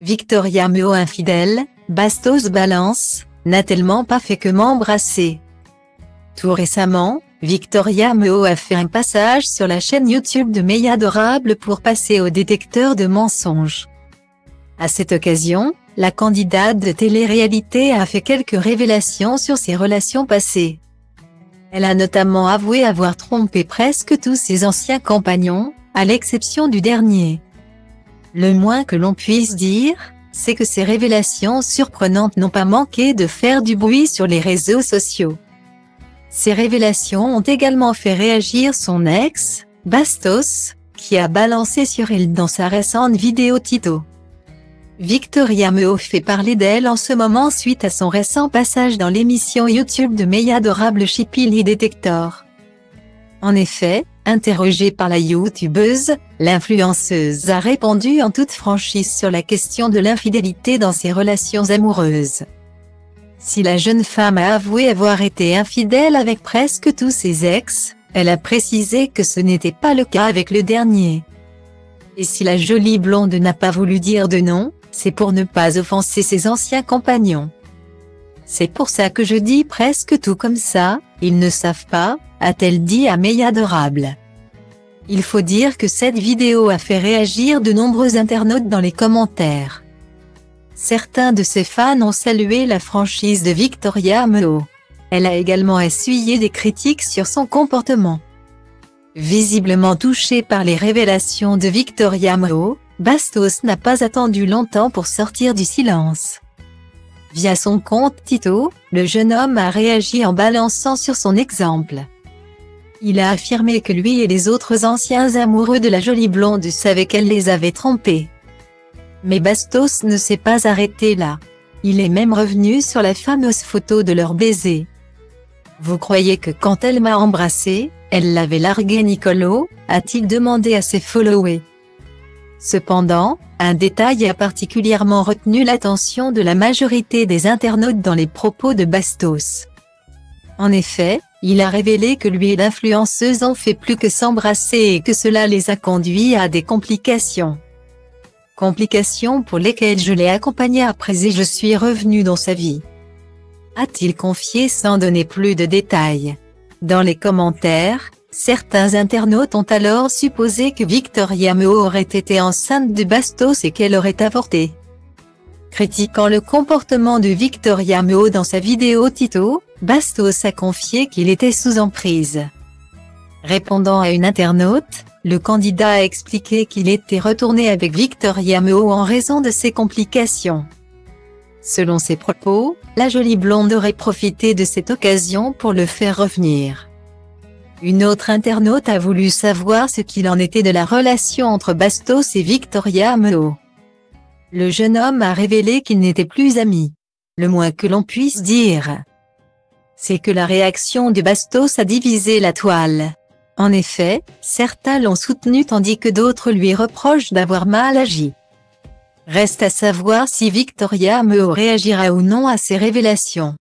Victoria Meo infidèle, Bastos balance, n'a tellement pas fait que m'embrasser. Tout récemment, Victoria Meo a fait un passage sur la chaîne YouTube de Meille Adorable pour passer au détecteur de mensonges. À cette occasion, la candidate de télé-réalité a fait quelques révélations sur ses relations passées. Elle a notamment avoué avoir trompé presque tous ses anciens compagnons, à l'exception du dernier. Le moins que l'on puisse dire, c'est que ces révélations surprenantes n'ont pas manqué de faire du bruit sur les réseaux sociaux. Ces révélations ont également fait réagir son ex, Bastos, qui a balancé sur elle dans sa récente vidéo Tito. Victoria Meo fait parler d'elle en ce moment suite à son récent passage dans l'émission YouTube de Meille Adorable Chipili Detector. En effet, interrogée par la youtubeuse, l'influenceuse a répondu en toute franchise sur la question de l'infidélité dans ses relations amoureuses. Si la jeune femme a avoué avoir été infidèle avec presque tous ses ex, elle a précisé que ce n'était pas le cas avec le dernier. Et si la jolie blonde n'a pas voulu dire de nom, c'est pour ne pas offenser ses anciens compagnons. C'est pour ça que je dis presque tout comme ça, ils ne savent pas, a-t-elle dit à Meille Adorable. Il faut dire que cette vidéo a fait réagir de nombreux internautes dans les commentaires. Certains de ses fans ont salué la franchise de Victoria Meo. Elle a également essuyé des critiques sur son comportement. Visiblement touché par les révélations de Victoria Meo, Bastos n'a pas attendu longtemps pour sortir du silence. Via son compte Tito, le jeune homme a réagi en balançant sur son exemple. Il a affirmé que lui et les autres anciens amoureux de la jolie blonde savaient qu'elle les avait trompés. Mais Bastos ne s'est pas arrêté là. Il est même revenu sur la fameuse photo de leur baiser. Vous croyez que quand elle m'a embrassé, elle l'avait largué Nicolo, a-t-il demandé à ses followers. Cependant, un détail a particulièrement retenu l'attention de la majorité des internautes dans les propos de Bastos. En effet, il a révélé que lui et l'influenceuse ont fait plus que s'embrasser et que cela les a conduits à des complications. Complications pour lesquelles je l'ai accompagné après et je suis revenu dans sa vie. A-t-il confié sans donner plus de détails. Dans les commentaires, certains internautes ont alors supposé que Victoria Meo aurait été enceinte de Bastos et qu'elle aurait avorté. Critiquant le comportement de Victoria Meo dans sa vidéo Tito, Bastos a confié qu'il était sous emprise. Répondant à une internaute, le candidat a expliqué qu'il était retourné avec Victoria Meo en raison de ses complications. Selon ses propos, la jolie blonde aurait profité de cette occasion pour le faire revenir. Une autre internaute a voulu savoir ce qu'il en était de la relation entre Bastos et Victoria Meo. Le jeune homme a révélé qu'ils n'étaient plus amis. Le moins que l'on puisse dire, c'est que la réaction de Bastos a divisé la toile. En effet, certains l'ont soutenu tandis que d'autres lui reprochent d'avoir mal agi. Reste à savoir si Victoria Meo réagira ou non à ces révélations.